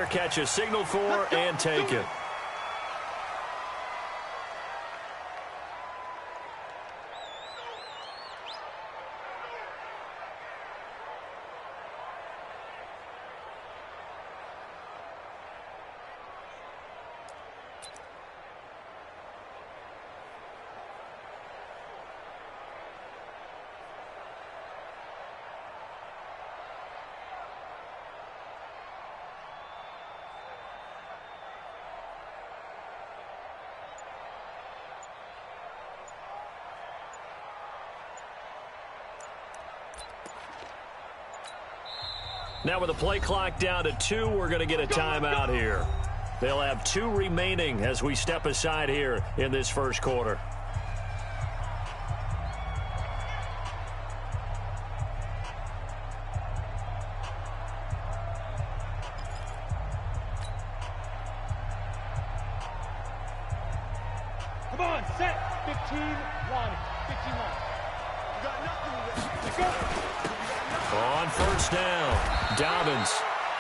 Catch a signal for and take it. Now with the play clock down to 2, we're going to get a timeout here. They'll have 2 remaining as we step aside here in this first quarter. Come on, set. 15, 1, 51. You got nothing with it. Go. On first down. Dobbins.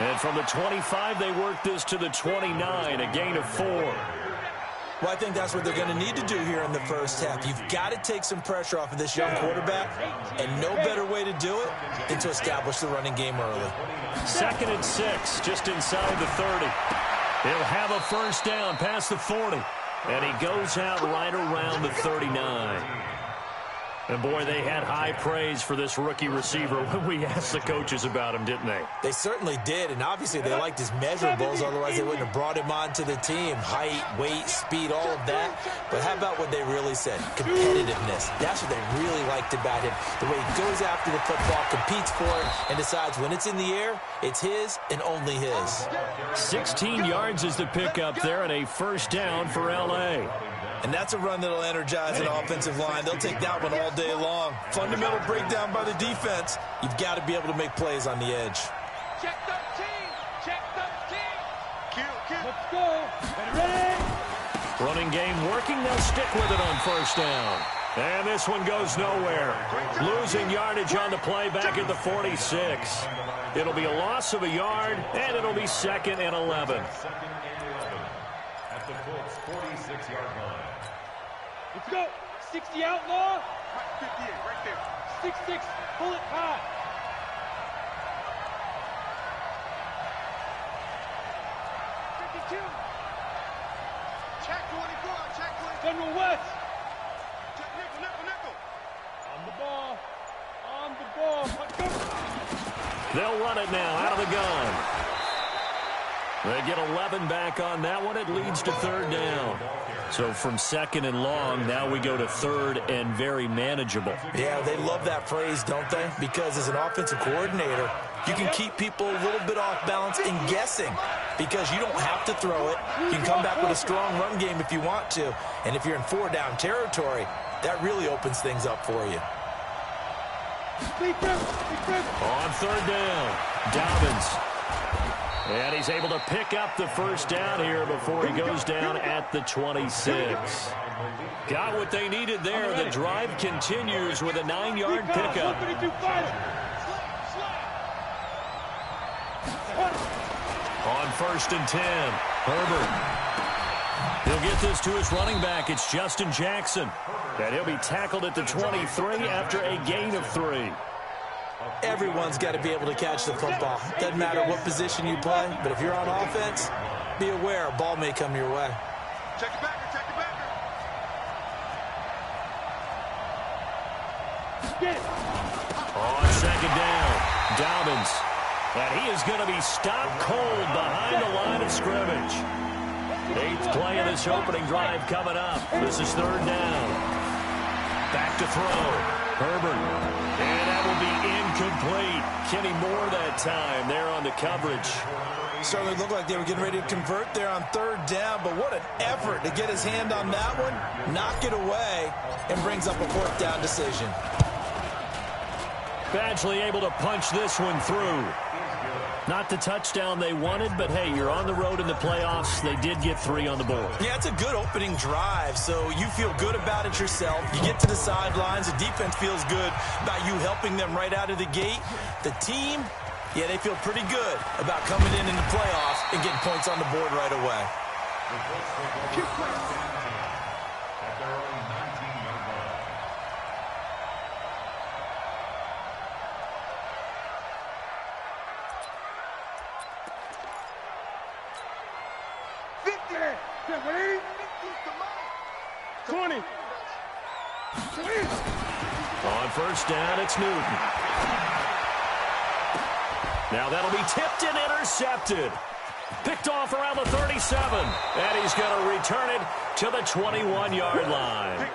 And from the 25, they work this to the 29, a gain of 4. Well, I think that's what they're going to need to do here in the first half. You've got to take some pressure off of this young quarterback, and no better way to do it than to establish the running game early. 2nd and 6, just inside the 30. He'll have a first down past the 40, and he goes out right around the 39. And, boy, they had high praise for this rookie receiver when we asked the coaches about him, didn't they? They certainly did, and obviously they liked his measurables. Otherwise, they wouldn't have brought him onto the team. Height, weight, speed, all of that. But how about what they really said? Competitiveness. That's what they really liked about him. The way he goes after the football, competes for it, and decides when it's in the air, it's his and only his. 16 yards is the pickup there, and a first down for L.A. And that's a run that'll energize an offensive line. They'll take that one all day long. Fundamental breakdown by the defense. You've got to be able to make plays on the edge. Check 13. Check 13. Kill. Let's go. Ready. Running game working. They'll stick with it on first down. And this one goes nowhere. Losing yardage on the play back at the 46. It'll be a loss of a yard, and it'll be 2nd and 11. At the Colts' 46-yard line. Let's go. 60 outlaw. 58 right there. 6-6. Pull it high. Check 24. Check 24. General West. Check nickel. On the ball. Let's go. They'll run it now out of the gun. They get 11 back on that one. It leads to 3rd down. So from 2nd and long, now we go to 3rd and very manageable. Yeah, they love that phrase, don't they? Because as an offensive coordinator, you can keep people a little bit off balance and guessing because you don't have to throw it. You can come back with a strong run game if you want to. And if you're in 4-down territory, that really opens things up for you. On 3rd down, Dobbins. And he's able to pick up the first down here before he goes down at the 26. Got what they needed there. The drive continues with a 9-yard pickup. On 1st and 10, Herbert. He'll get this to his running back. It's Justin Jackson. And he'll be tackled at the 23 after a gain of 3. Everyone's got to be able to catch the football. Doesn't matter what position you play, but if you're on offense, be aware a ball may come your way. Check it back. On 2nd down, Dobbins. And he is going to be stopped cold behind the line of scrimmage. 8th play of this opening drive coming up. This is 3rd down. Back to throw. Herbert. And that will be incomplete. Kenny Moore that time there on the coverage. Certainly looked like they were getting ready to convert there on 3rd down, but what an effort to get his hand on that one, knock it away, and brings up a 4th down decision. Badgley able to punch this one through. Not the touchdown they wanted, but hey, you're on the road in the playoffs. They did get 3 on the board. Yeah, it's a good opening drive, so you feel good about it yourself. You get to the sidelines. The defense feels good about you helping them right out of the gate. The team Yeah, they feel pretty good about coming in the playoffs and getting points on the board right away. At their own 19-yard line. On first down, it's Newton. Now that'll be tipped and intercepted. Picked off around the 37. And he's going to return it to the 21-yard line.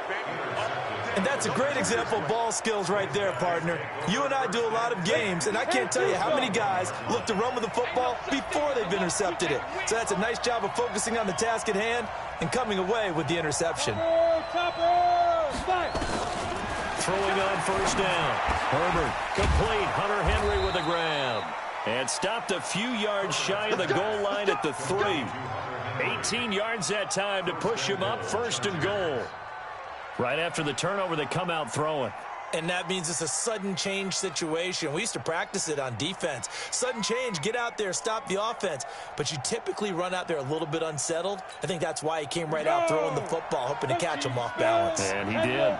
And that's a great example of ball skills right there, partner. You and I do a lot of games, and I can't tell you how many guys look to run with the football before they've intercepted it. So that's a nice job of focusing on the task at hand and coming away with the interception. Throwing on first down. Herbert complete. Hunter Henry with a grab. And stopped a few yards shy of the goal line at the 3. 18 yards that time to push him up, first and goal. Right after the turnover, they come out throwing. And that means it's a sudden change situation. We used to practice it on defense. Sudden change, get out there, stop the offense. But you typically run out there a little bit unsettled. I think that's why he came right out throwing the football, hoping to catch him off balance. And he did.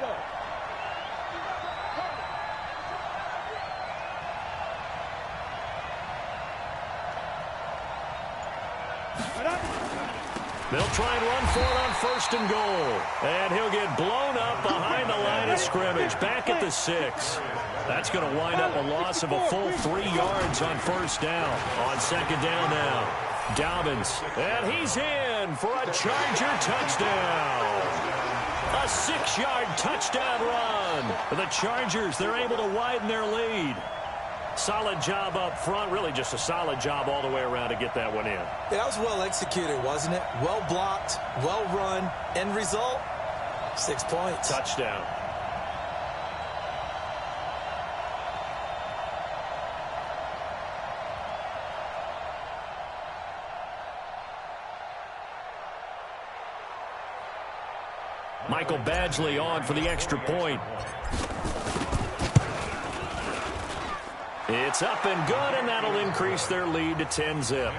They'll try and run for it on first and goal. And he'll get blown up behind the line of scrimmage. Back at the 6. That's going to wind up a loss of a full 3 yards on first down. On second down now, Dobbins. And he's in for a Charger touchdown. A 6-yard touchdown run. The Chargers, they're able to widen their lead. Solid job up front. Really just a solid job all the way around to get that one in. Yeah, that was well executed, wasn't it? Well blocked, well run. End result, 6 points. Touchdown. Michael Badgley on for the extra point. It's up and good, and that'll increase their lead to 10-zip.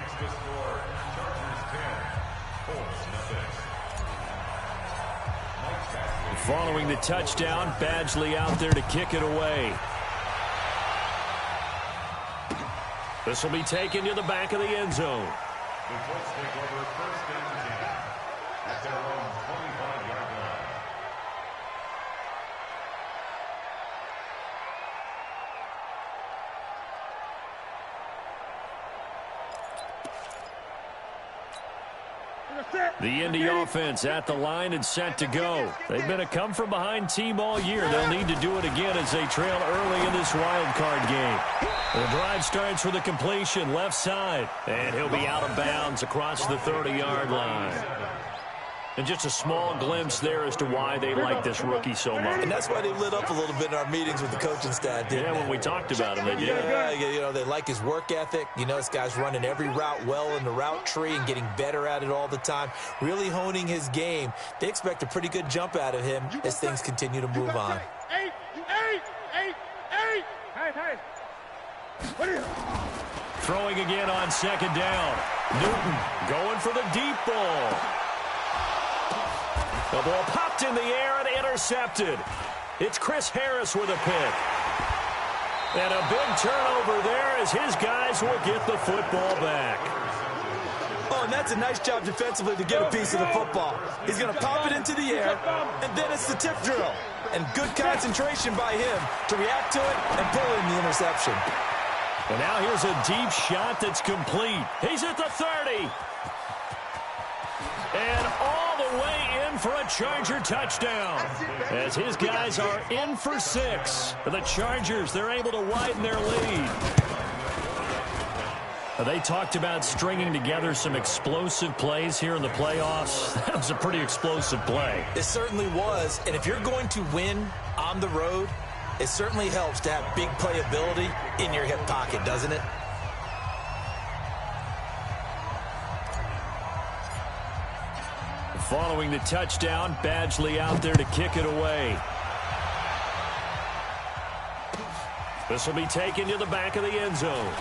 Following the touchdown, Badgley out there to kick it away. This will be taken to the back of the end zone. The Colts take over first and 10 at their own 25-yard line. The Indy offense at the line and set to go. They've been a come-from-behind team all year. They'll need to do it again as they trail early in this wild card game. The drive starts with a completion left side, and he'll be out of bounds across the 30-yard line. And just a small glimpse there as to why they like this rookie so much. And that's why they lit up a little bit in our meetings with the coaching staff, didn't they? When we talked about him, they did. Yeah, you know, they like his work ethic. You know, this guy's running every route well in the route tree and getting better at it all the time, really honing his game. They expect a pretty good jump out of him as things continue to move on. Hey. Throwing again on second down. Newton going for the deep ball. The ball popped in the air and intercepted. It's Chris Harris with a pick. And a big turnover there as his guys will get the football back. Oh, and that's a nice job defensively to get a piece of the football. He's going to pop it into the air, and then it's the tip drill. And good concentration by him to react to it and pull in the interception. And now here's a deep shot that's complete. He's at the 30. And all the way in for a Charger touchdown. As his guys are in for 6. The Chargers, they're able to widen their lead. They talked about stringing together some explosive plays here in the playoffs. That was a pretty explosive play. It certainly was. And if you're going to win on the road, it certainly helps to have big playability in your hip pocket, doesn't it? Following the touchdown, Badgley out there to kick it away. This will be taken to the back of the end zone.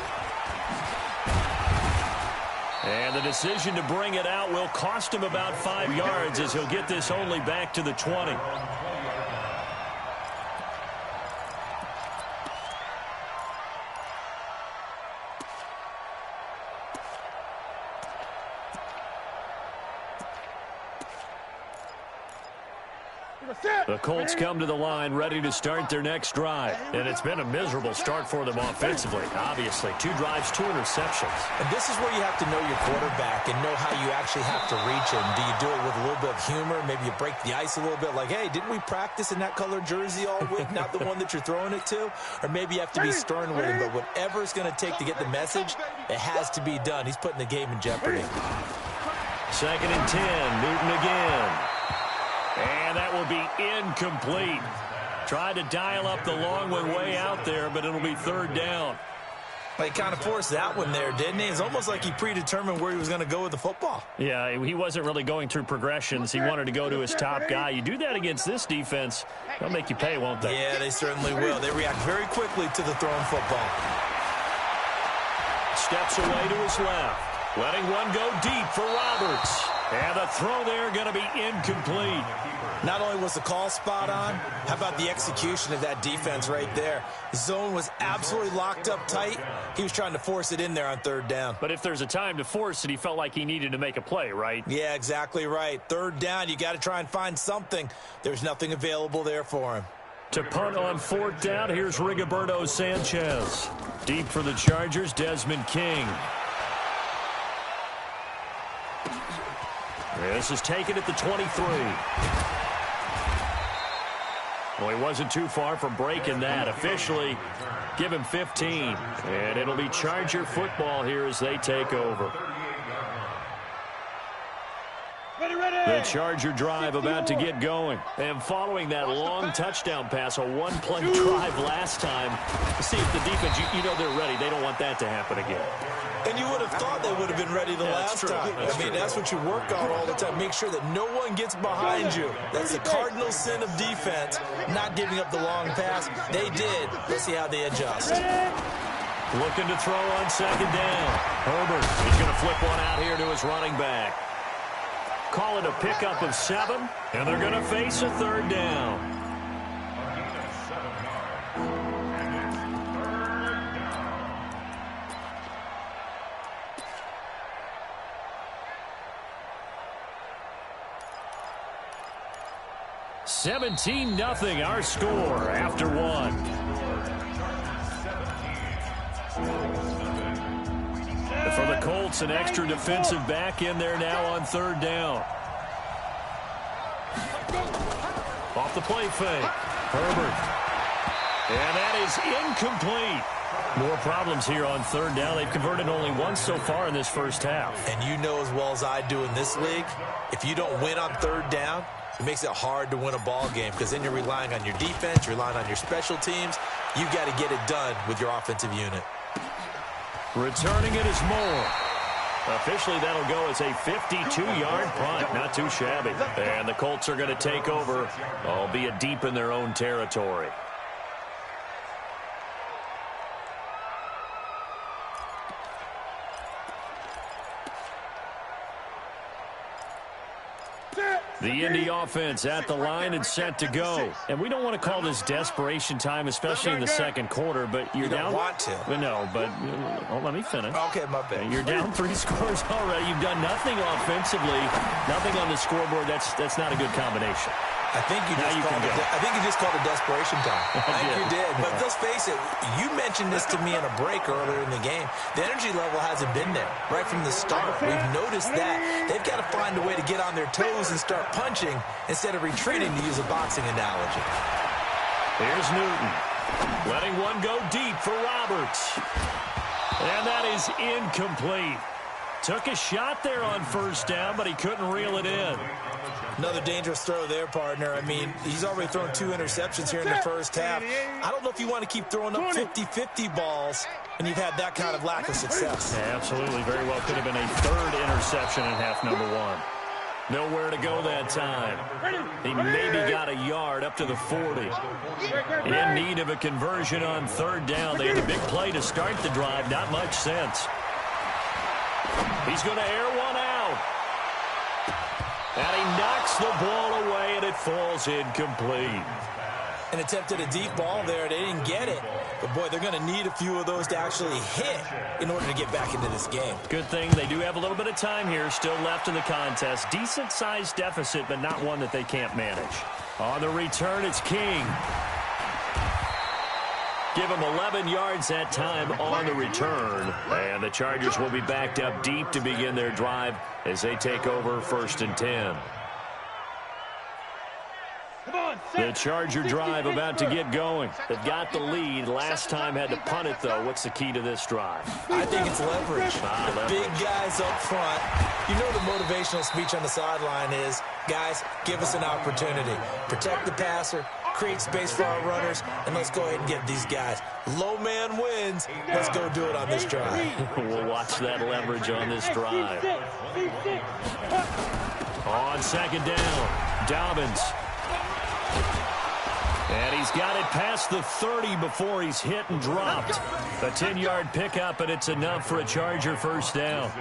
And the decision to bring it out will cost him about 5 yards as he'll get this only back to the 20. The Colts come to the line ready to start their next drive. And it's been a miserable start for them offensively. Obviously, 2 drives, 2 interceptions. And this is where you have to know your quarterback and know how you actually have to reach him. Do you do it with a little bit of humor? Maybe you break the ice a little bit like, hey, didn't we practice in that color jersey all week? Not the one that you're throwing it to? Or maybe you have to be stern with him. But whatever it's going to take to get the message, it has to be done. He's putting the game in jeopardy. 2nd and 10. Newton again. And that will be incomplete. Tried to dial up the long one way out there, but it'll be 3rd down. Well, he kind of forced that one there, didn't he? It's almost like he predetermined where he was going to go with the football. Yeah, he wasn't really going through progressions. He wanted to go to his top guy. You do that against this defense, they'll make you pay, won't they? Yeah, they certainly will. They react very quickly to the thrown football. Steps away to his left. Letting one go deep for Roberts. And the throw there going to be incomplete. Not only was the call spot on, how about the execution of that defense right there? The zone was absolutely locked up tight. He was trying to force it in there on 3rd down. But if there's a time to force it, he felt like he needed to make a play, right? Yeah, exactly right. 3rd down, you got to try and find something. There's nothing available there for him. To punt on 4th down, here's Rigoberto Sanchez. Deep for the Chargers, Desmond King. This is taken at the 23. Well, he wasn't too far from breaking that. Officially, give him 15. And it'll be Charger football here as they take over. The Charger drive about to get going. And following that long touchdown pass, a 1-play drive last time. See if the defense, you know they're ready. They don't want that to happen again. And you would have thought they would have been ready the last time. I mean, that's what you work on all the time. Make sure that no one gets behind you. That's the cardinal sin of defense, not giving up the long pass. They did. Let's see how they adjust. Looking to throw on 2nd down. Herbert, he's going to flip one out here to his running back. Call it a pickup of 7, and they're going to face a 3rd down. (17-0) our score after 1. For the Colts, an extra defensive back in there now on 3rd down. Off the play fake. Herbert. And that is incomplete. More problems here on 3rd down. They've converted only once so far in this first half. And you know as well as I do in this league, if you don't win on 3rd down, it makes it hard to win a ball game because then you're relying on your defense, you're relying on your special teams. You've got to get it done with your offensive unit. Returning it is Moore. Officially, that'll go as a 52-yard punt. Not too shabby. And the Colts are going to take over, albeit deep in their own territory. The Indy offense at the line and set to go. And we don't want to call this desperation time, especially in the 2nd quarter, but you're down. You don't want to. No, but let me finish. Okay, my bad. You're down 3 scores already. You've done nothing offensively, nothing on the scoreboard. That's not a good combination. I think you just called it desperation time. I think you did. But let's face it, you mentioned this to me in a break earlier in the game. The energy level hasn't been there right from the start. We've noticed that. They've got to find a way to get on their toes and start punching instead of retreating, to use a boxing analogy. Here's Newton. Letting one go deep for Roberts. And that is incomplete. Took a shot there on 1st down, but he couldn't reel it in. Another dangerous throw there, partner. I mean, he's already thrown 2 interceptions here in the first half. I don't know if you want to keep throwing up 50-50 balls when you've had that kind of lack of success. Yeah, absolutely. Very well could have been a 3rd interception in half number 1. Nowhere to go that time. He maybe got a yard up to the 40. In need of a conversion on 3rd down. They had a big play to start the drive. Not much sense. He's going to air one out. And he knocks the ball away, and it falls incomplete. And attempted a deep ball there. They didn't get it. But, boy, they're going to need a few of those to actually hit in order to get back into this game. Good thing they do have a little bit of time here still left in the contest. Decent-sized deficit, but not one that they can't manage. On the return, it's King. Give him 11 yards that time on the return. And the Chargers will be backed up deep to begin their drive as they take over 1st and 10. The Charger drive about to get going. They've got the lead. Last time had to punt it, though. What's the key to this drive? I think it's leverage. The big guys up front. You know the motivational speech on the sideline is, guys, give us an opportunity. Protect the passer, create space for our runners, and let's go ahead and get these guys. Low man wins. Let's go do it on this drive. We'll watch that leverage on this drive. On 2nd down, Dobbins. And he's got it past the 30 before he's hit and dropped. A 10-yard pickup, and it's enough for a Charger 1st down.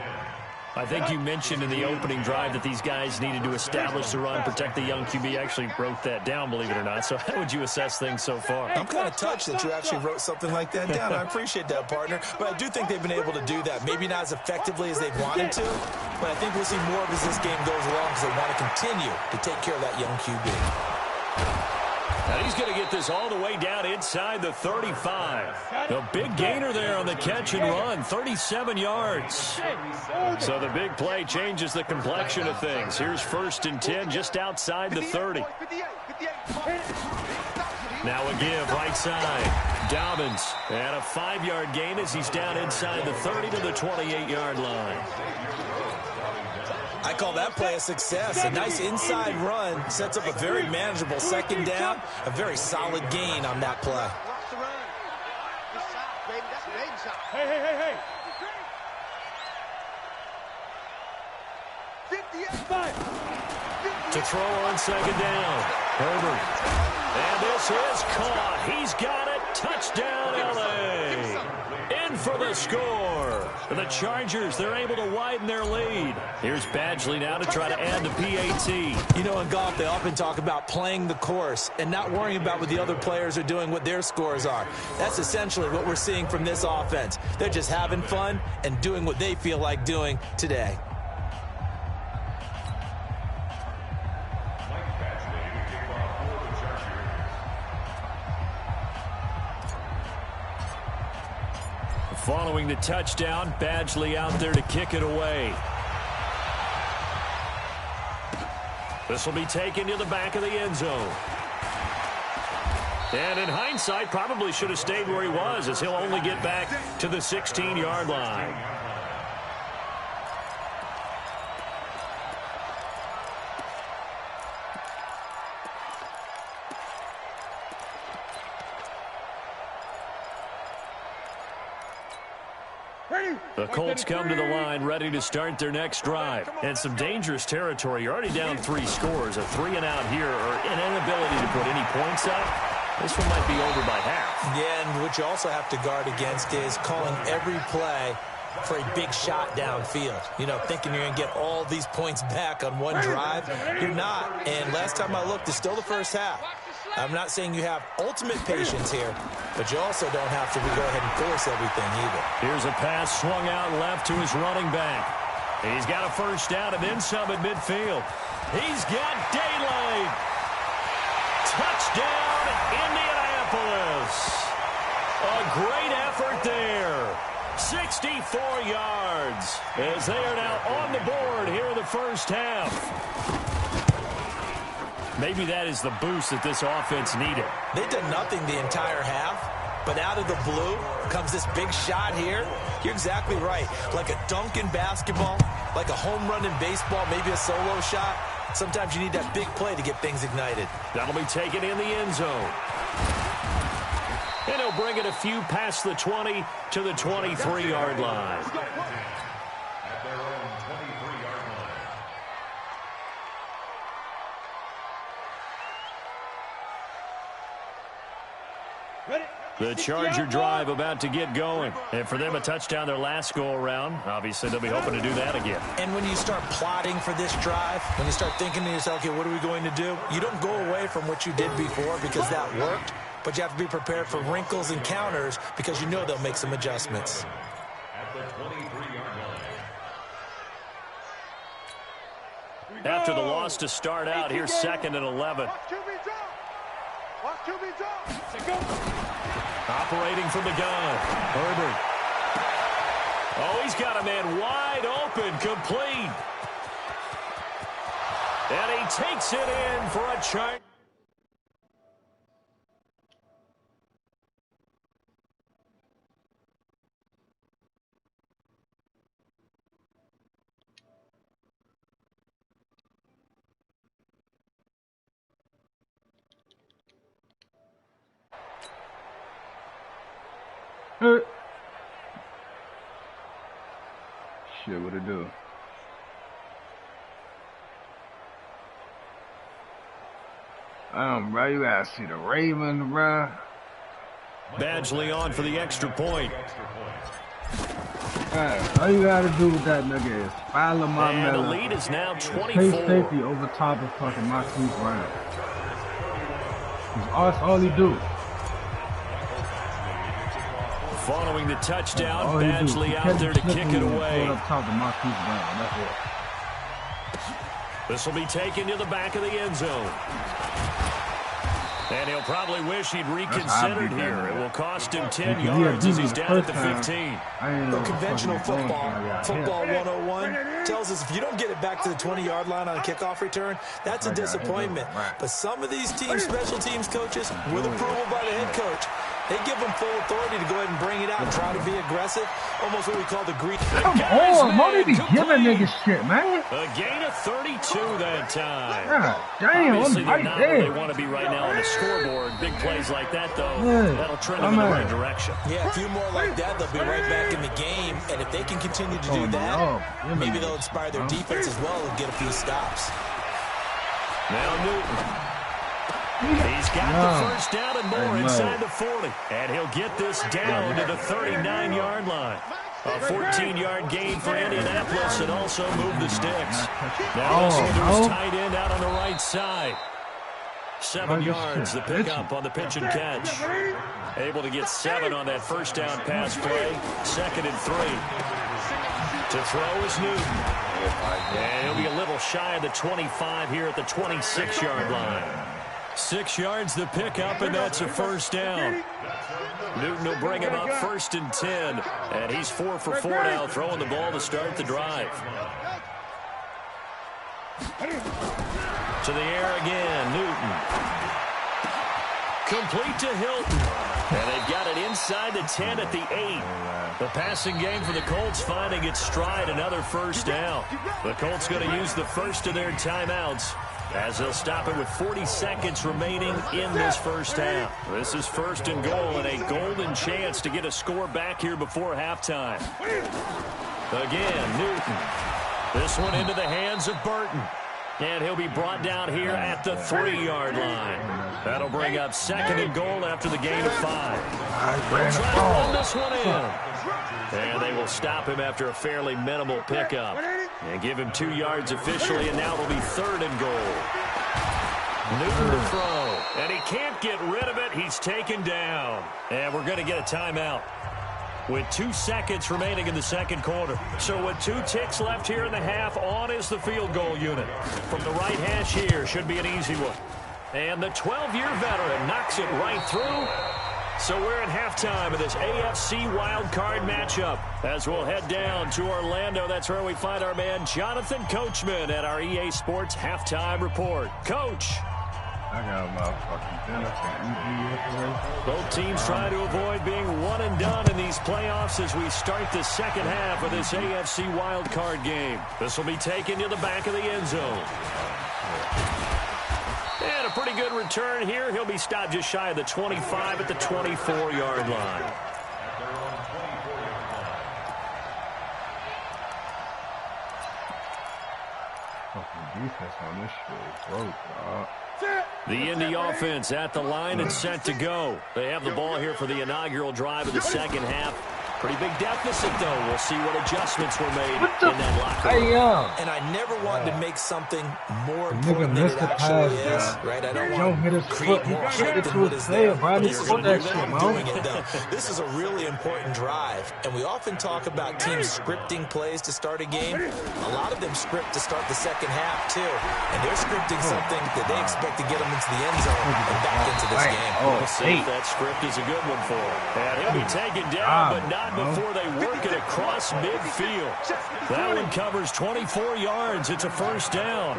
I think you mentioned in the opening drive that these guys needed to establish the run, protect the young QB. Actually wrote that down, believe it or not. So how would you assess things so far? I'm kind of touched that you actually wrote something like that down. I appreciate that, partner. But I do think they've been able to do that. Maybe not as effectively as they've wanted to, but I think we'll see more of as this game goes along because they want to continue to take care of that young QB. And he's going to get this all the way down inside the 35. A big gainer there on the catch and run, 37 yards. So the big play changes the complexion of things. Here's 1st and 10 just outside the 30. Now a give right side. Dobbins and a 5-yard gain as he's down inside the 30 to the 28-yard line. I call that play a success. A nice inside run sets up a very manageable 2nd down, a very solid gain on that play. Hey. To throw on 2nd down, Herbert. And this is caught. He's got it. Touchdown, L.A. In for the score. The Chargers, they're able to widen their lead. Here's Badgley now to try to add the PAT. You know, in golf, they often talk about playing the course and not worrying about what the other players are doing, what their scores are. That's essentially what we're seeing from this offense. They're just having fun and doing what they feel like doing today. Following the touchdown, Badgley out there to kick it away. This will be taken to the back of the end zone. And in hindsight, probably should have stayed where he was, as he'll only get back to the 16-yard line. The Colts come to the line ready to start their next drive. And some dangerous territory. You're already down 3 scores. A 3-and-out here, or an inability to put any points up. This one might be over by half. Yeah, and what you also have to guard against is calling every play for a big shot downfield. You know, thinking you're going to get all these points back on one drive. You're not. And last time I looked, it's still the first half. I'm not saying you have ultimate patience here, but you also don't have to go ahead and force everything either. Here's a pass swung out left to his running back. He's got a 1st down and then some at midfield. He's got daylight. Touchdown, Indianapolis. A great effort there. 64 yards as they are now on the board here in the 1st half. Maybe that is the boost that this offense needed. They did nothing the entire half, but out of the blue comes this big shot here. You're exactly right. Like a dunk in basketball, like a home run in baseball, maybe a solo shot. Sometimes you need that big play to get things ignited. That'll be taken in the end zone. And he'll bring it a few past the 20 to the 23-yard line. At their own 23-yard line. Ready? The Charger drive about to get going. And for them, a touchdown their last go-around. Obviously, they'll be hoping to do that again. And when you start plotting for this drive, when you start thinking to yourself, okay, what are we going to do? You don't go away from what you did before because that worked, but you have to be prepared for wrinkles and counters because you know they'll make some adjustments. At the 23-yard line. After the loss to start out, here's 2nd and 11. Operating from the gun. Herbert. Oh, he's got a man wide open, complete. And he takes it in for a charge. Shit, what it do? Bro, you gotta see the Ravens, bro. Badgley on for the extra point. All you gotta do with that nigga is follow my And the melon. lead is now Pay 24. safety over top of fucking Marquise Brown. That's all he do. Following the touchdown, All he do. Badgley out there to kick it away. Up top of Marquise Brown. That's it. This will be taken to the back of the end zone. And he'll probably wish he'd reconsidered here. It will cost him 10 yards as he's down at the 15. The conventional football 101 tells us if you don't get it back to the 20-yard line on a kickoff return, that's a disappointment. But some of these teams, special teams coaches, with approval by the head coach, they give them full authority to go ahead and bring it out and try to be aggressive, almost what we call the Greek. Come on, Mo, they be giving niggas shit, man. A gain of 32 that time. God damn, Obviously, I'm they're right not where there. they want to be right now on the scoreboard. Big plays like that, though, Yeah. that'll trend them in the right direction. Yeah, a few more like that, they'll be right back in the game. And if they can continue to do that, maybe they'll inspire their defense as well and get a few stops. Now Newton. He's got the first down and more inside the 40. And he'll get this down to the 39-yard line. A 14-yard gain for Indianapolis and also move the sticks. Now this one tight end out on the right side. 7 yards, the pickup on the pitch and catch. Able to get 7 on that first down pass play. 2nd and 3. To throw is Newton. And he'll be a little shy of the 25 here at the 26-yard line. 6 yards the pickup, and that's a first down. Newton will bring him up 1st and 10. And he's 4 for 4 now, throwing the ball to start the drive. To the air again, Newton. Complete to Hilton. And they've got it inside the 10 at the 8. The passing game for the Colts finding its stride, another first down. The Colts going to use the first of their timeouts as they'll stop it with 40 seconds remaining in this first half. This is 1st and goal and a golden chance to get a score back here before halftime. Again, Newton. This one into the hands of Burton. And he'll be brought down here at the 3-yard line. That'll bring up 2nd and goal after the gain of 5. They'll try to run this one in. And they will stop him after a fairly minimal pickup. And give him 2 yards officially, and now it'll be 3rd and goal. Newton to throw. And he can't get rid of it. He's taken down. And we're going to get a timeout with 2 seconds remaining in the second quarter. So with 2 ticks left here in the half, on is the field goal unit. From the right hash here, should be an easy one. And the 12-year veteran knocks it right through. So we're at halftime of this AFC wildcard matchup. As we'll head down to Orlando, that's where we find our man Jonathan Coachman at our EA Sports Halftime Report. Coach. I got my fucking dinner. Both teams trying to avoid being one and done in these playoffs as we start the second half of this AFC wildcard game. This will be taken to the back of the end zone. And a pretty good return here. He'll be stopped just shy of the 25 at the 24-yard line. Fucking defense on this shit. Bro, dog. The Indy offense at the line and set to go. They have the ball here for the inaugural drive of the second half. Pretty big deficit, though. We'll see what adjustments were made in that locker room. And I never wanted to make something more important than it actually is. Right? I don't want to create more hype than what is there. This is a doing it, though. This is a really important drive. And we often talk about teams scripting plays to start a game. A lot of them script to start the second half, too. And they're scripting something that they expect to get them into the end zone and back into this game. We'll see if that script is a good one for him. And he'll be taken down, but not before they work it across midfield. That one covers 24 yards. It's a first down.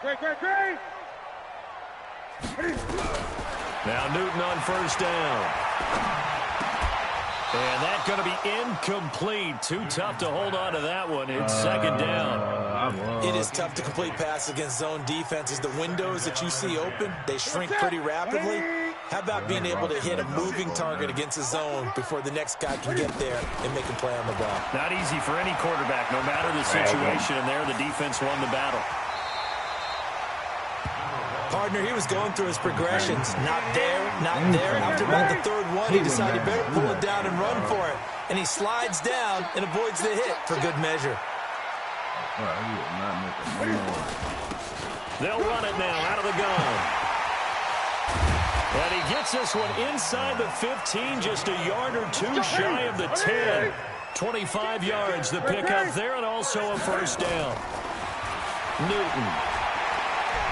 Great. Now Newton on first down. And that's going to be incomplete. Too tough to hold on to that one. It's second down. It is tough to complete passes against zone defenses. The windows that you see open, they shrink pretty rapidly. How about being able to hit a moving target against a zone before the next guy can get there and make a play on the ball? Not easy for any quarterback, no matter the situation. And there, the defense won the battle. Partner, he was going through his progressions. Not there, not there. After about the third one, he decided he better pull it down and run for it. And he slides down and avoids the hit for good measure. They'll run it now out of the gun. And he gets this one inside the 15, just a yard or two shy of the 10. 25 yards, the pickup there, and also a first down. Newton.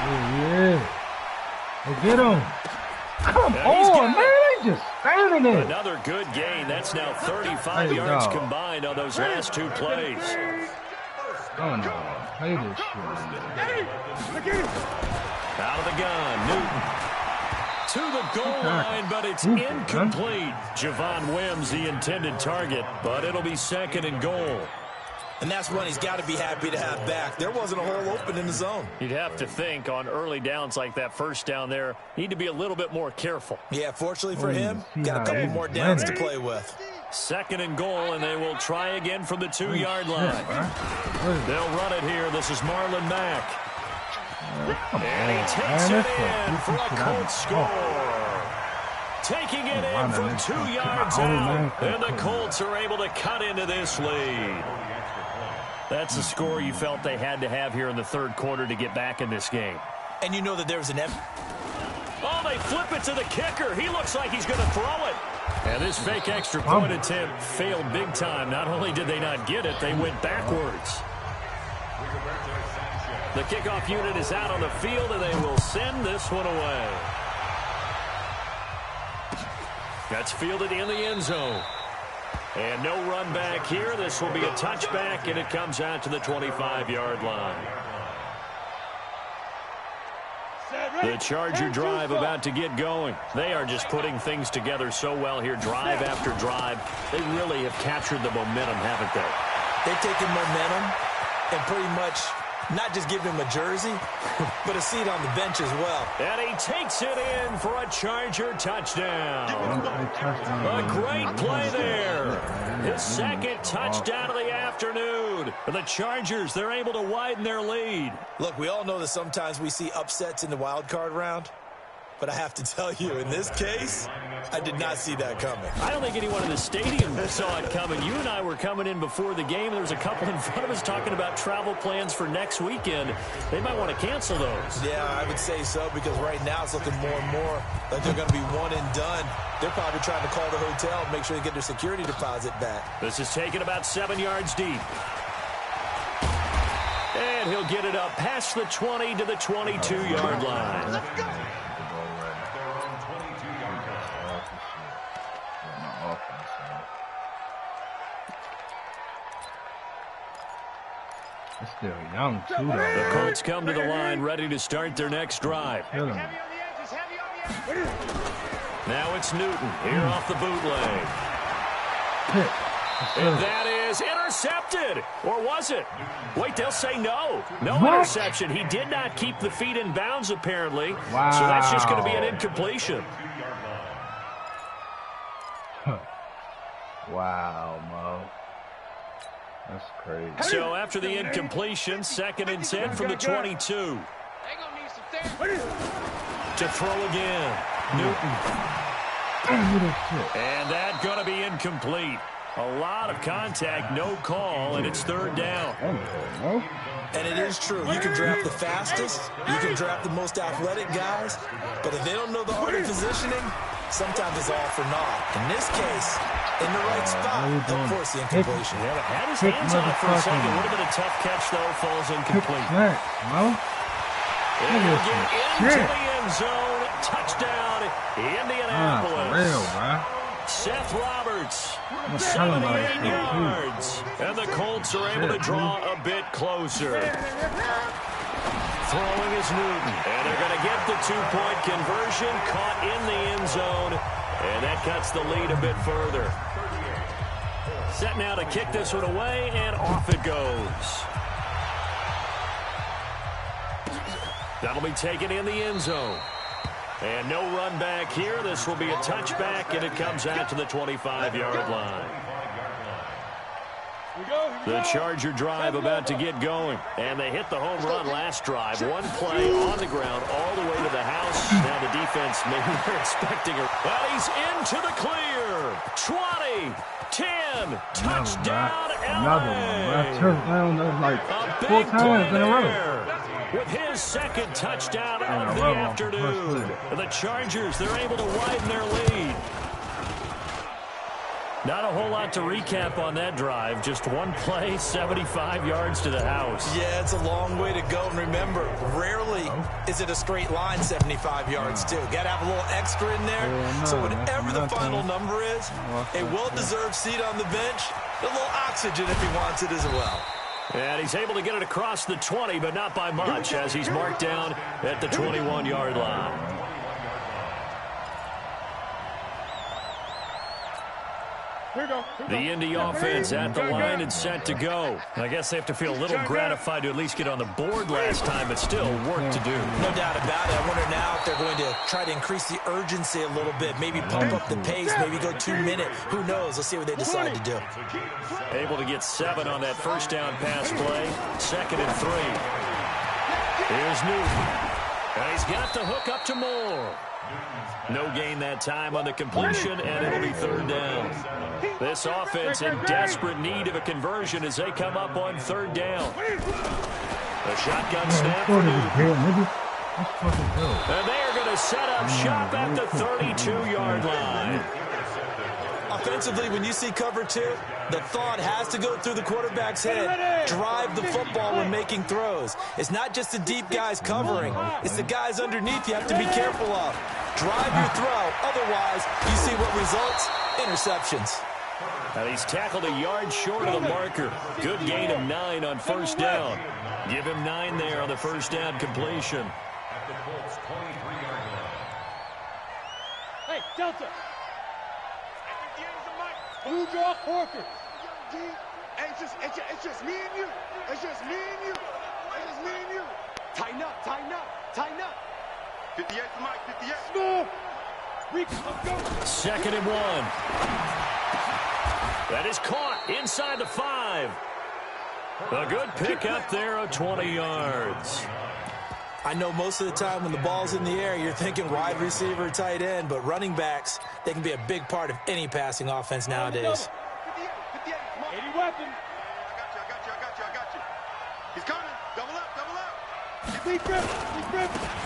Yeah. Hey, get him. Come on, man. They just standing there. Another good gain. That's now 35 yards combined on those last two plays. Oh, no. Play this shit. Out of the gun, Newton. To the goal line, but it's incomplete. Javon Wims, the intended target, but it'll be second and goal. And that's one he's got to be happy to have back. There wasn't a hole open in the zone. You'd have to think on early downs like that first down there, need to be a little bit more careful. Yeah, fortunately for him, got a couple more downs to play with. Second and goal, and they will try again from the 2-yard line. They'll run it here. This is Marlon Mack. And he takes it in for a Colts score. Taking it in from 2 yards out. And the Colts are able to cut into this lead. That's the score you felt they had to have here in the third quarter to get back in this game. And you know that there's an... Oh, they flip it to the kicker. He looks like he's going to throw it. And this fake extra point attempt failed big time. Not only did they not get it, they went backwards. The kickoff unit is out on the field, and they will send this one away. That's fielded in the end zone. And no run back here. This will be a touchback, and it comes out to the 25-yard line. The Charger drive about to get going. They are just putting things together so well here, drive after drive. They really have captured the momentum, haven't they? They've taken momentum and pretty much not just give him a jersey, but a seat on the bench as well. And he takes it in for a Charger touchdown. A great play there. His second touchdown of the afternoon. The Chargers, they're able to widen their lead. Look, we all know that sometimes we see upsets in the wild card round. But I have to tell you, in this case, I did not see that coming. I don't think anyone in the stadium saw it coming. You and I were coming in before the game. There was a couple in front of us talking about travel plans for next weekend. They might want to cancel those. Yeah, I would say so, because right now it's looking more and more like they're going to be one and done. They're probably trying to call the hotel and make sure they get their security deposit back. This is taken about 7 yards deep. And he'll get it up past the 20 to the 22-yard line. Let's go. It's still young, too, though. The Colts come to the line, ready to start their next drive. Heavy on the edges, heavy on the edges. Now it's Newton here off the bootleg. And that is intercepted. Or was it? Wait, they'll say no. No interception. He did not keep the feet in bounds, apparently. Wow. So that's just going to be an incompletion. Wow, Mo. That's crazy. So after the incompletion, 2nd and 10 from the 22. To throw again. Newton. And that going to be incomplete. A lot of contact, no call, and it's 3rd down. And it is true. You can draft the fastest. You can draft the most athletic guys. But if they don't know the art of positioning, sometimes it's all for naught. In this case, in the right spot, of course, the incompletion. Yeah, but had his hands on it for a second. Would have been a tough catch, though. Falls incomplete. And get into the end zone. Touchdown, Indianapolis. Real, bro. Seth Roberts, 78 yards. And the Colts are able to draw a bit closer. Throwing is Newton. And they're going to get the 2-point conversion. Caught in the end zone. And that cuts the lead a bit further. Set now to kick this one away, and off it goes. That'll be taken in the end zone. And no run back here. This will be a touchback, and it comes out to the 25-yard line. The Charger drive about to get going. And they hit the home run last drive. One play on the ground all the way to the house. Now the defense, maybe they're expecting her. Well, he's into the clear. 20, 10, touchdown, Another one. Touchdown, like 4 times in a row. With his 2nd touchdown of the afternoon. The Chargers, they're able to widen their lead. Not a whole lot to recap on that drive. Just one play, 75 yards to the house. Yeah, it's a long way to go. And remember, rarely is it a straight line 75 yards, too. Got to have a little extra in there. So whatever the final number is, a well-deserved seat on the bench, a little oxygen if he wants it as well. And he's able to get it across the 20, but not by much, as he's marked down at the 21-yard line. The Indy offense at the line and set to go. I guess they have to feel a little gratified to at least get on the board last time, but still work to do. No doubt about it. I wonder now if they're going to try to increase the urgency a little bit, maybe pump up the pace, maybe go 2-minute. Who knows? Let's see what they decide to do. Able to get 7 on that first down pass play. 2nd and 3. Here's Newton. And he's got the hook up to Moore. No gain that time on the completion, and it'll be 3rd down. This offense in desperate need of a conversion as they come up on 3rd down. A shotgun snap for Newton. And they are going to set up shop at the 32-yard line. Offensively, when you see cover 2, the thought has to go through the quarterback's head. Drive the football when making throws. It's not just the deep guys covering. It's the guys underneath you have to be careful of. Drive your throw. Otherwise, you see what results? Interceptions. And he's tackled a yard short of the marker. Good gain of 9 on first down. Give him 9 there on the first down completion. At the Colts 23-yard line. Hey, Delta. Blue draw Corker. Hey, it's just me and you. It's just me and you. It's just me and you. Tighten up, tighten up, tighten up. 58 to Mike, 58. Small. Let's go. 2nd and 1. That is caught inside the 5. A good pick up there of 20 yards. I know most of the time when the ball's in the air, you're thinking wide receiver, tight end, but running backs, they can be a big part of any passing offense nowadays. 58, 80 weapon. I got you. He's coming. Double up. Big grip.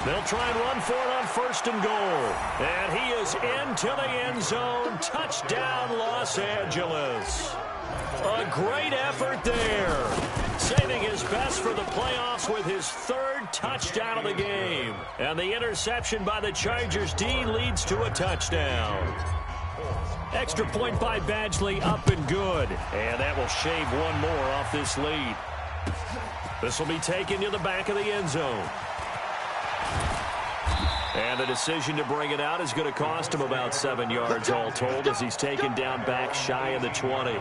They'll try and run for it on 1st and goal. And he is into the end zone. Touchdown, Los Angeles. A great effort there. Saving his best for the playoffs with his 3rd touchdown of the game. And the interception by the Chargers D leads to a touchdown. Extra point by Badgley, up and good. And that will shave one more off this lead. This will be taken to the back of the end zone. And the decision to bring it out is going to cost him about 7 yards all told as he's taken down back shy of the 20.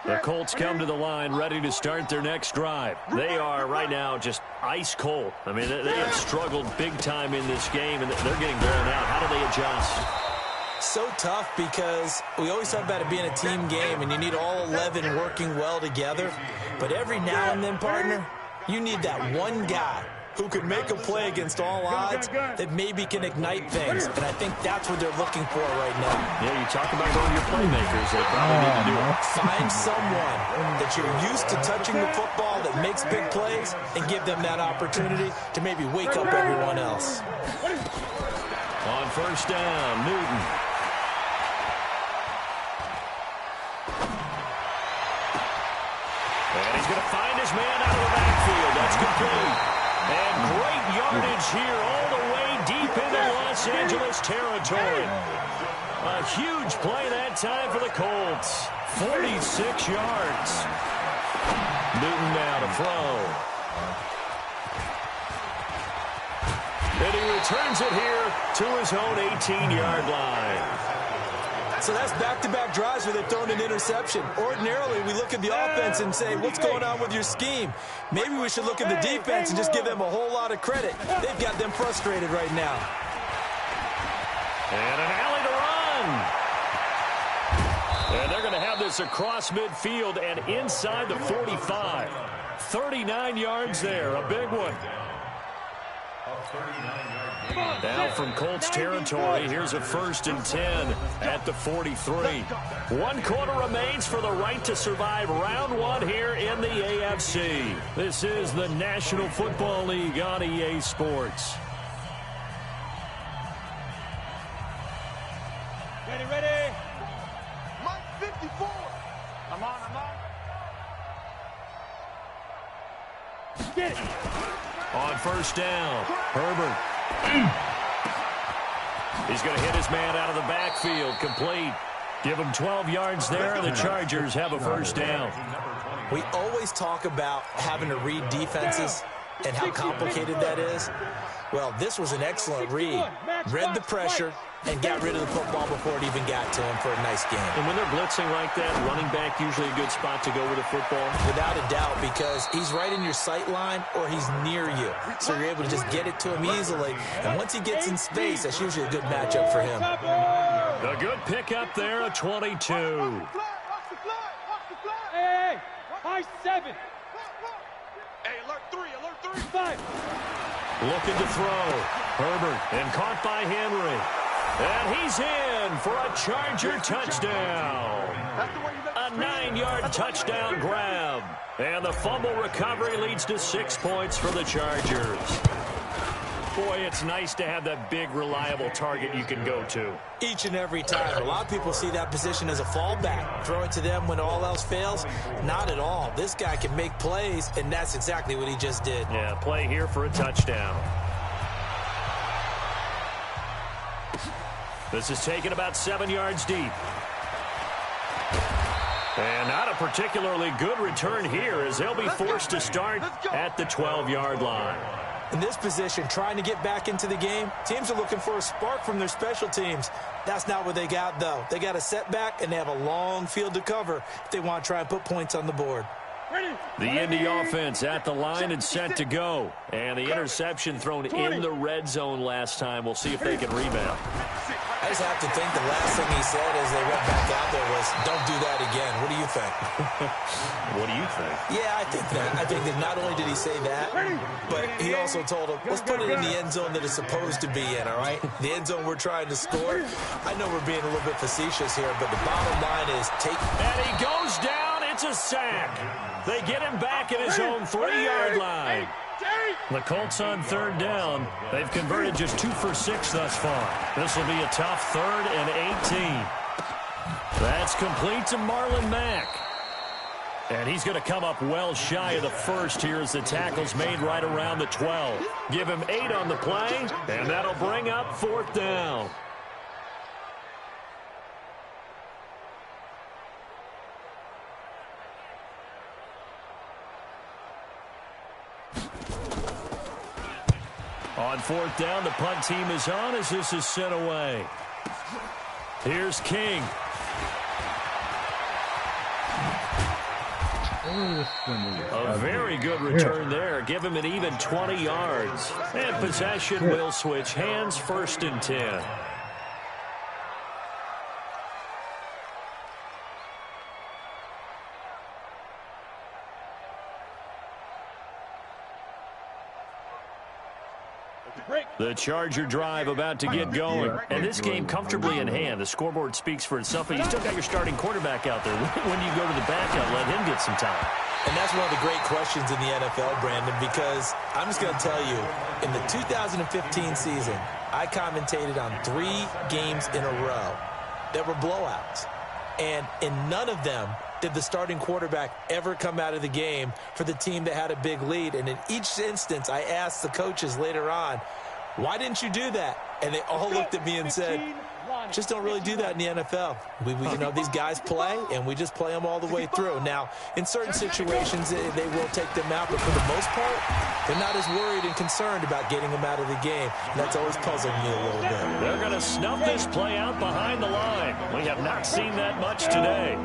The Colts come to the line ready to start their next drive. They are right now just ice cold. I mean, they have struggled big time in this game, and they're getting blown out. How do they adjust? So tough because we always talk about it being a team game, and you need all 11 working well together. But every now and then, partner, you need that one guy who can make a play against all odds that maybe can ignite things. And I think that's what they're looking for right now. Yeah, you talk about one of your playmakers. They probably need to do it. Find someone that you're used to touching the football that makes big plays and give them that opportunity to maybe wake up everyone else. On first down, Newton. And he's going to find his man out of the backfield. That's complete. And great yardage here all the way deep into Los Angeles territory. A huge play that time for the Colts. 46 yards. Newton now to throw. And he returns it here to his own 18-yard line. So that's back-to-back drives where they've thrown an interception. Ordinarily, we look at the offense and say, what's going on with your scheme? Maybe we should look at the defense and just give them a whole lot of credit. They've got them frustrated right now. And an alley to run. And they're going to have this across midfield and inside the 45. 39 yards there, a big one. Now from Colts territory, here's a 1st and 10 at the 43. 1 quarter remains for the right to survive round 1 here in the AFC. This is the National Football League on EA Sports. Ready. Mike 54. I'm on. Get it. On first down, Herbert. He's going to hit his man out of the backfield, complete. Give him 12 yards there, and the Chargers have a first down. We always talk about having to read defenses and how complicated that is. Well, this was an excellent read. Read the pressure and got rid of the football before it even got to him for a nice game. And when they're blitzing like that, running back usually a good spot to go with the football? Without a doubt, because he's right in your sight line or he's near you. So you're able to just get it to him easily. And once he gets in space, that's usually a good matchup for him. A good pickup there, a 22. Hey, high 7. Hey, alert 3. 5. Looking to throw. Herbert, and caught by Henry. And he's in for a Charger touchdown. A 9-yard touchdown grab. And the fumble recovery leads to 6 points for the Chargers. Boy, it's nice to have that big, reliable target you can go to. Each and every time. A lot of people see that position as a fallback. Throw it to them when all else fails. Not at all. This guy can make plays, and that's exactly what he just did. Yeah, play here for a touchdown. This is taken about 7 yards deep. And not a particularly good return here as they'll be forced to start at the 12-yard line. In this position, trying to get back into the game, teams are looking for a spark from their special teams. That's not what they got, though. They got a setback, and they have a long field to cover if they want to try and put points on the board. The Indy offense at the line and set to go. And the interception thrown in the red zone last time. We'll see if they can rebound. I just have to think the last thing he said as they went back out there was, don't do that again. What do you think? What do you think? Yeah, I think that. I think that not only did he say that, but he also told him, let's put it in the end zone that it's supposed to be in, all right? The end zone we're trying to score. I know we're being a little bit facetious here, but the bottom line is take... And he goes down. It's a sack. They get him back at his own 3-yard line. The Colts on 3rd down. They've converted just 2 for 6 thus far. This will be a tough 3rd and 18. That's complete to Marlon Mack. And he's going to come up well shy of the first here as the tackle's made right around the 12. Give him 8 on the play, and that'll bring up 4th down. On 4th down, the punt team is on as this is sent away. Here's King. A very good return there. Give him an even 20 yards. And possession will switch hands, 1st and 10. The Charger drive about to get going. And this game comfortably in hand. The scoreboard speaks for itself, but you still got your starting quarterback out there. When you go to the backup, let him get some time. And that's one of the great questions in the NFL, Brandon, because I'm just going to tell you, in the 2015 season, I commentated on 3 games in a row that were blowouts. And in none of them did the starting quarterback ever come out of the game for the team that had a big lead. And in each instance, I asked the coaches later on, why didn't you do that? And they all looked at me and said, just don't really do that in the NFL. We you know, these guys play, and we just play them all the way through. Now, in certain situations, they will take them out, but for the most part, they're not as worried and concerned about getting them out of the game. And that's always puzzled me a little bit. They're going to snuff this play out behind the line. We have not seen that much today.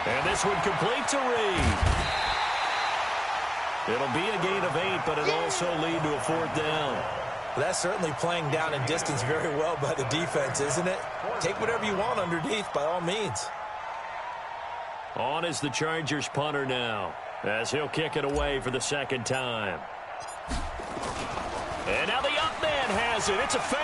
And this one complete to Reed. It'll be a gain of 8, but it'll also lead to a 4th down. That's certainly playing down in distance very well by the defense, isn't it? Take whatever you want underneath, by all means. On is the Chargers punter now, as he'll kick it away for the 2nd time. And now the up man has it. It's a fake.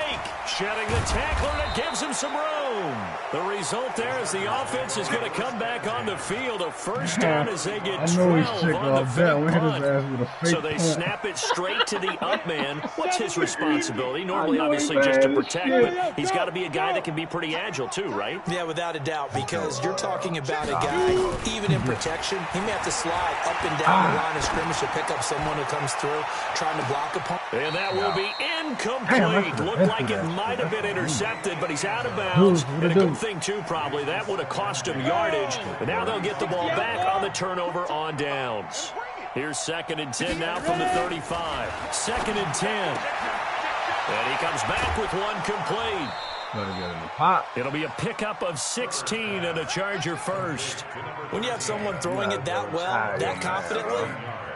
Shedding the tackler, and it gives him some room. The result there is the offense is going to come back on the field. A 1st down as they get 12 on the fake punt. So they snap it straight to the up man. What's his responsibility? Normally, obviously, just to protect, but he's got to be a guy that can be pretty agile too, right? Yeah, without a doubt, because you're talking about a guy, even in protection, he may have to slide up and down the line of scrimmage to pick up someone who comes through trying to block a punt. And that will be incomplete. Looked like it might have been intercepted, but he's out of bounds. And a good thing, too, probably. That would have cost him yardage. But now they'll get the ball back on the turnover on downs. Here's 2nd and 10 now from the 35. 2nd and 10. And he comes back with one complete. It'll be a pickup of 16 and a Charger 1st. When you have someone throwing it that well, that confidently,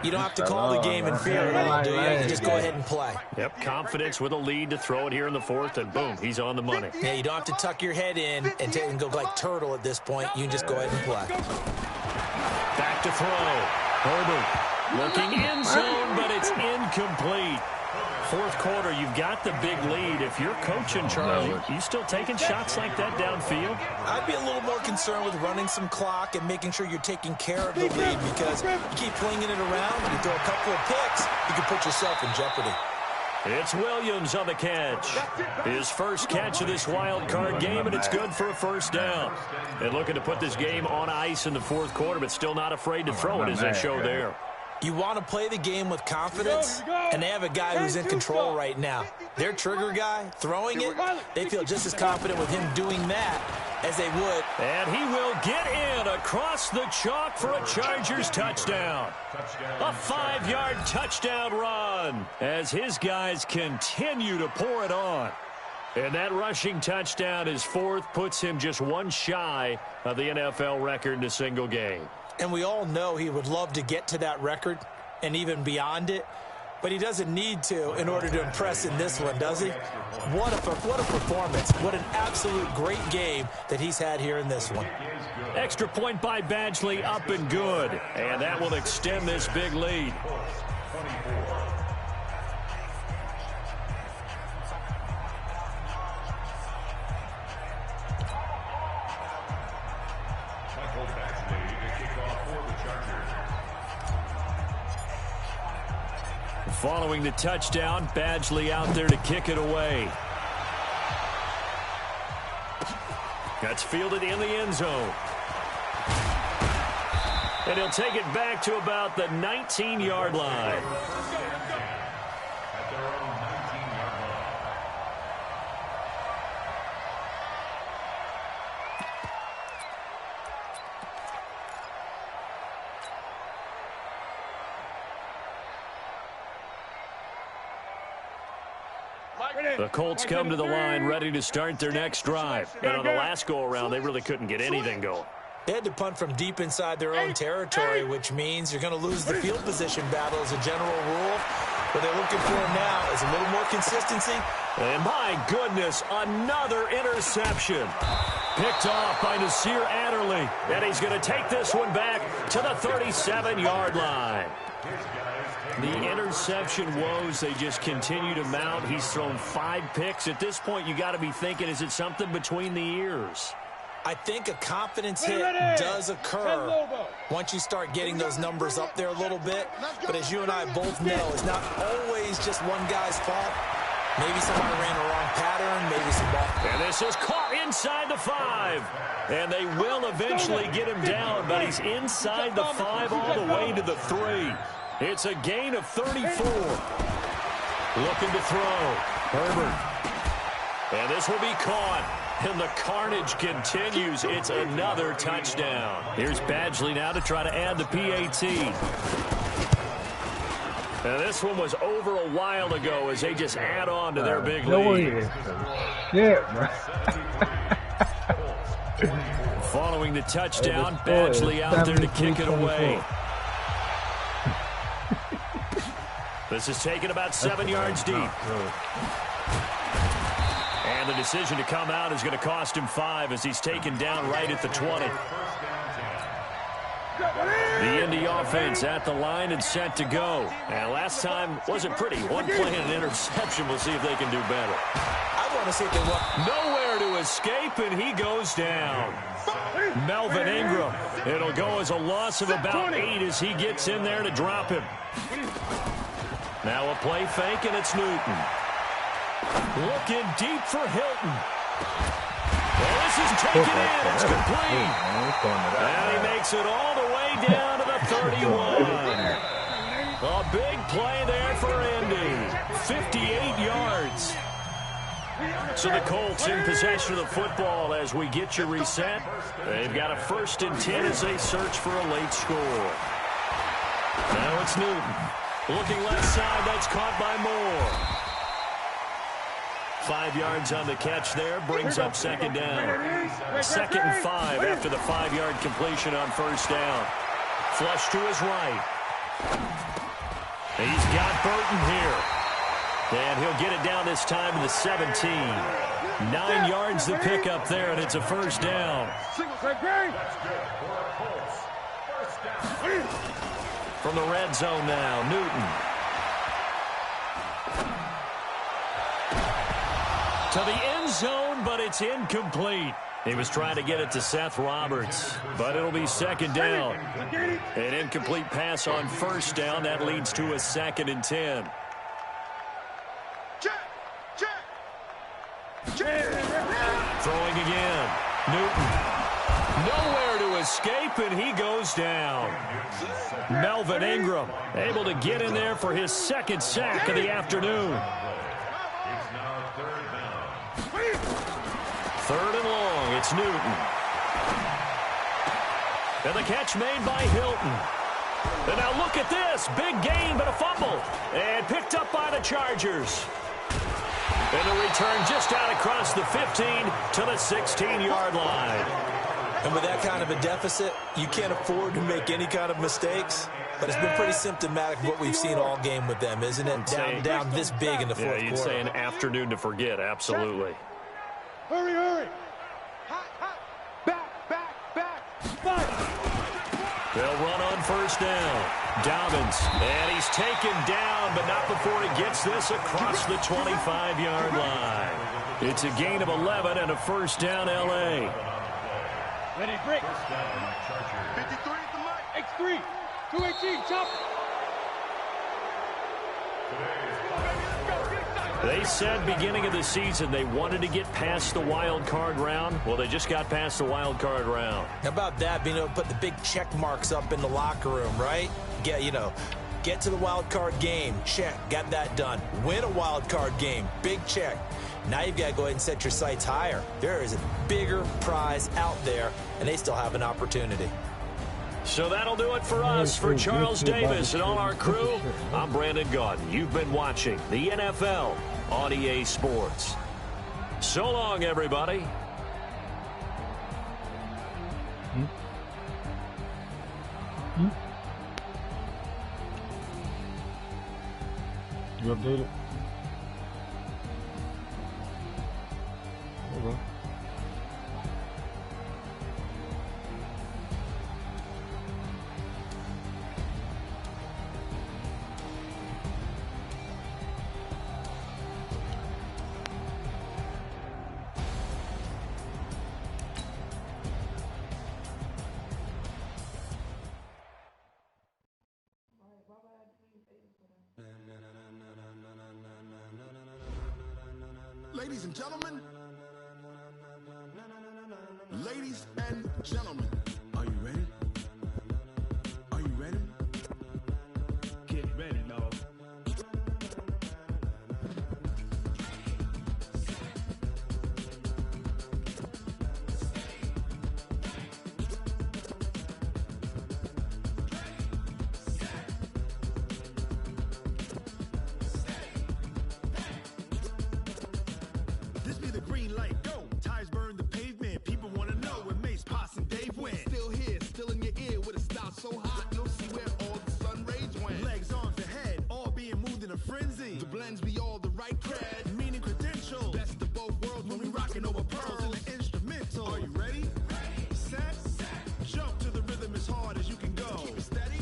you don't have to call the game in fear at all, do you? You just go ahead and play. Yep, confidence with a lead to throw it here in the 4th, and boom, he's on the money. Yeah, you don't have to tuck your head in and go like turtle at this point. You can just go ahead and play. Back to throw. Herbert looking end zone, but it's incomplete. 4th quarter, you've got the big lead. If you're coaching, Charlie, you still taking shots like that downfield? I'd be a little more concerned with running some clock and making sure you're taking care of the lead, because you keep flinging it around, you throw a couple of picks, you can put yourself in jeopardy. It's Williams on the catch. His 1st catch of this wild card game, and it's good for a 1st down. And looking to put this game on ice in the 4th quarter, but still not afraid to throw it as they show there. You want to play the game with confidence, and they have a guy who's in control right now. Their trigger guy, throwing it, they feel just as confident with him doing that as they would. And he will get in across the chalk for a Chargers touchdown. A 5-yard touchdown run as his guys continue to pour it on. And that rushing touchdown, his 4th, puts him just one shy of the NFL record in a single game. And we all know he would love to get to that record and even beyond it, but he doesn't need to in order to impress in this one, does he? What a performance. What an absolute great game that he's had here in this one. Extra point by Badgley, up and good. And that will extend this big lead. Following the touchdown, Badgley out there to kick it away. That's fielded in the end zone. And he'll take it back to about the 19-yard line. The Colts come to the line ready to start their next drive. And on the last go-around, they really couldn't get anything going. They had to punt from deep inside their own territory, which means you're going to lose the field position battle as a general rule. What they're looking for now is a little more consistency. And my goodness, another interception. Picked off by Nasir Adderley. And he's going to take this one back to the 37-yard line. The interception woes, they just continue to mount. He's thrown 5 picks. At this point, you got to be thinking, is it something between the ears? I think a confidence hit does occur once you start getting those numbers up there a little bit. But as you and I both know, it's not always just one guy's fault. Maybe somebody ran the wrong pattern, maybe some ball. And this is caught inside the 5. And they will eventually get him down, but he's inside the 5 all the way to the 3. It's a gain of 34. Looking to throw. Herbert. And this will be caught. And the carnage continues. It's another touchdown. Here's Badgley now to try to add the PAT. And this one was over a while ago as they just add on to their big lead. Shit, bro. Following the touchdown, Badgley out there to kick it away. This is taken about 7 yards deep. And the decision to come out is going to cost him 5 as he's taken down right at the 20. The Indy offense at the line and set to go. And last time wasn't pretty. One play and an interception. We'll see if they can do better. I want to see if they look. Nowhere to escape, and he goes down. Melvin Ingram. It'll go as a loss of about 8 as he gets in there to drop him. Now a play fake, and it's Newton. Looking deep for Hilton. Well, this is taken in. It's complete. And he makes it all the way down to the 31. A big play there for Indy. 58 yards. So the Colts in possession of the football as we get you reset. They've got a 1st and 10 as they search for a late score. Now it's Newton. Looking left side. That's caught by Moore. 5 yards on the catch there, brings up 2nd down. 2nd and 5 after the 5-yard completion on 1st down. Flush to his right. He's got Burton here. And he'll get it down this time to the 17. 9 yards to pick up there, and it's a 1st down. From the red zone now, Newton. To the end zone, but it's incomplete. He was trying to get it to Seth Roberts, but it'll be 2nd down. An incomplete pass on 1st down. That leads to a 2nd and 10. Throwing again. Newton. Nowhere to escape, and he goes down. Melvin Ingram able to get in there for his 2nd sack of the afternoon. 3rd and long, it's Newton. And the catch made by Hilton. And now look at this. Big gain, but a fumble. And picked up by the Chargers. And the return just out across the 15 to the 16-yard line. And with that kind of a deficit, you can't afford to make any kind of mistakes. But it's been pretty symptomatic of what we've seen all game with them, isn't it? Down this big in the 4th quarter. Yeah, you'd say an afternoon to forget, absolutely. Hurry, hurry. Hot, hot. Back. They'll run on 1st down. Dobbins, and he's taken down, but not before he gets this across the 25-yard line. It's a gain of 11 and a 1st down, L.A. Ready, break. 53 at the mic. X3. 218, chop. They said beginning of the season they wanted to get past the wild card round. Well, they just got past the wild card round. How about that, being able to put the big check marks up in the locker room, right? Get to the wild card game. Check. Got that done. Win a wild card game. Big check. Now you've got to go ahead and set your sights higher. There is a bigger prize out there, and they still have an opportunity. So that'll do it for us. For Charles Davis and all our crew, I'm Brandon Gaudin. You've been watching the NFL on EA Sports. So long, everybody. You updated? Okay. Ladies and gentlemen, ladies and gentlemen, are you ready? Are you ready? Get ready, y'all. This be the green light, go. Tires burn the pavement. People want to know where Mace, Poss, and Dave went. Still here, still in your ear with a style so hot, you'll see where all the sun rays went. Legs, arms, and head, all being moved in a frenzy. The blends be all the right cred, meaning credential. Best of both worlds when we rockin' over pearls in the instrumental. Are you ready? Set, jump to the rhythm as hard as you can go. Keep it steady,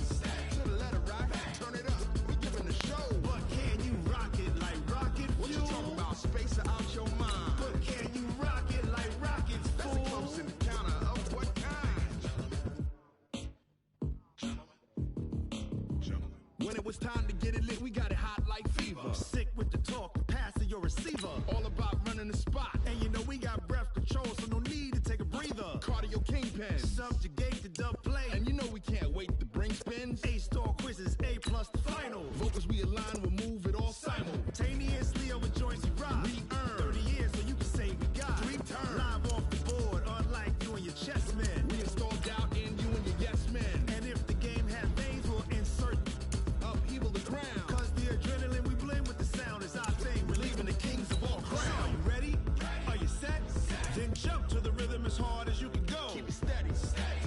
to the letter rock, turn it up. We giving the show. But can you rock it like rocket fuel? What you talking about? Space out your mind. But can you rock it like rockets, fool? That's a close encounter of what kind? When it was time to get it lit, we got it hot like fever. Sick with the talk, the pass of your receiver. All about running the spot. And you know we got breath control, so no need to take a breather. Cardio kingpin, subjugate the dub play. And you know we can't wait to bring spins. A-star quizzes, A+ the final. Vocals we align, we'll move it all simultaneously over joints we rock. We earn 30 years, so you can say we got 3 turns. Live off the board, unlike you and your chess men. We install doubt in you and your yes men. And if the game has veins, we'll insert upheaval the ground. Cause the adrenaline we blend with the sound is our thing. We're leaving the kings of all crowns. Are you ready? Are you set? Then jump to the rhythm as hard as you can go. Keep it steady,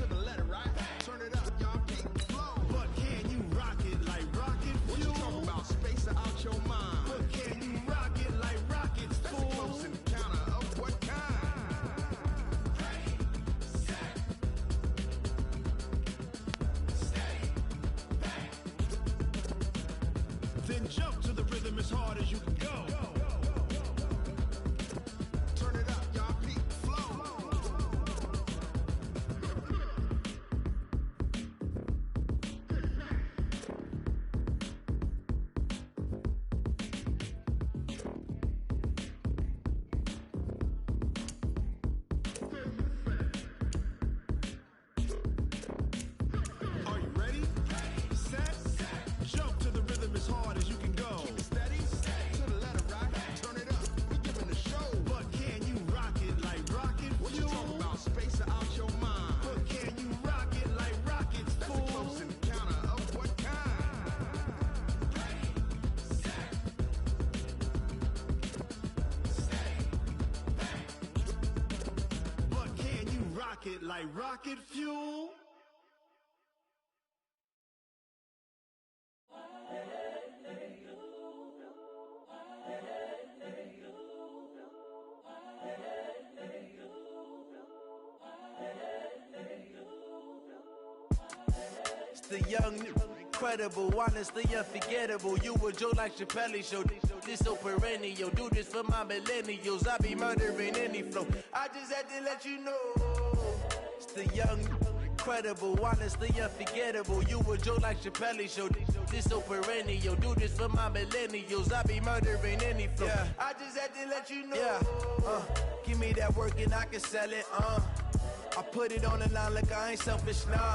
to the letter right. Turn it up, y'all keep the flow. But can you rock it like rocket fuel? What you talking about? Space out your mind. But can you rock it like rockets, fool? That's a close encounter of what kind? Then jump to the rhythm as hard as you can go. Turn it up, y'all peak flow. Are you ready? Set, jump to the rhythm as hard as you can go. Keep it steady, to the letter rock. Turn it up, we giving the show. But can you rock it like rocket fuel? What you talking about? Space out your mind. But can you rock it like rockets, fool? That's a close encounter of what kind? But can you rock it like rocket fuel? It's the young, incredible, honestly unforgettable. You a Joe like Chappelle show. This so perennial. Do this for my millennials. I be murdering any flow. I just had to let you know. It's the young, incredible, honestly unforgettable. You a Joe like Chappelle show. This so perennial. Do this for my millennials. I be murdering any flow. Yeah. I just had to let you know. Yeah. Give me that work and I can sell it. I put it on the line like I ain't selfish, nah.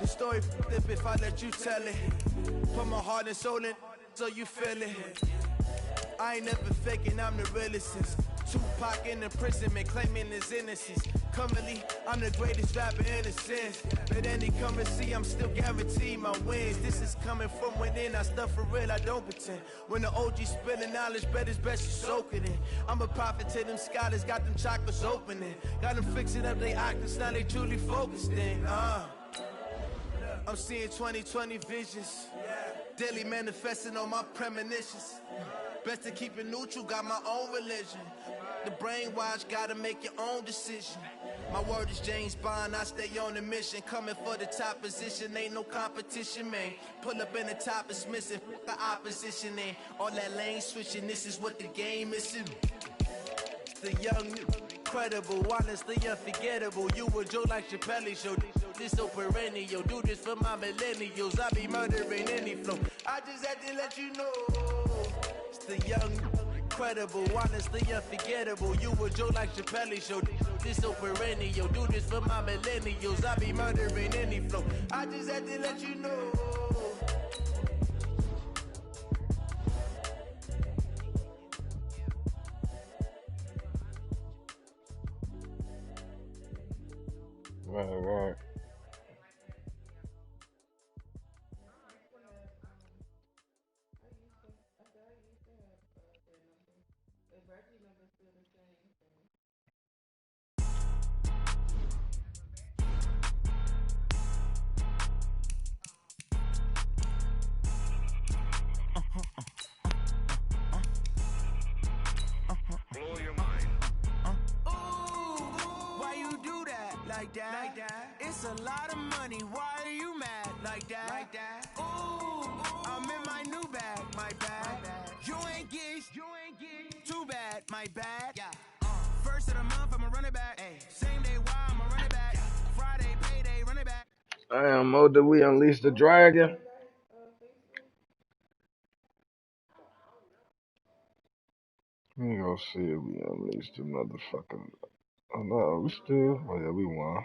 The story flip if I let you tell it. Put my heart and soul in so you feel it. I ain't never faking, I'm the realest since Tupac in imprisonment, claiming his innocence. Currently, I'm the greatest rapper in a sense. But any currency, I'm still guaranteed my wins. This is coming from within, I stuff for real, I don't pretend. When the OG spilling knowledge, bet it's best you soak it in. I'm a prophet to them scholars, got them chakras opening. Got them fixing up they octaves, now they truly focused in. I'm seeing 2020 visions. Daily manifesting on my premonitions. Best to keep it neutral, got my own religion. The brainwash, gotta make your own decision. My word is James Bond, I stay on the mission. Coming for the top position, ain't no competition, man. Pull up in the top, it's missing, the opposition ain't. All that lane switching, this is what the game is. The young, incredible, honestly unforgettable. You a joke like Chappelle show. This so perennial, do this for my millennials. I be murdering any flow. I just had to let you know. It's the young, incredible, honestly unforgettable. You a joke like Chappelle show. This so perennial, do this for my millennials. I be murdering any flow. I just had to let you know. Right. Blow your mind. Why you do that? Like that? It's a lot of money. Why are you mad? Like that? Ooh, I'm in my new bag. My bad. You ain't get. Too bad. My bad. Yeah. First of the month, I'ma run it back. Same day, why I'ma run it back. Friday, payday, run it back. Damn, Mo, did we unleash the dragon? Let me go see if we unleashed the motherfucking. Oh no, we still. Oh yeah, we won.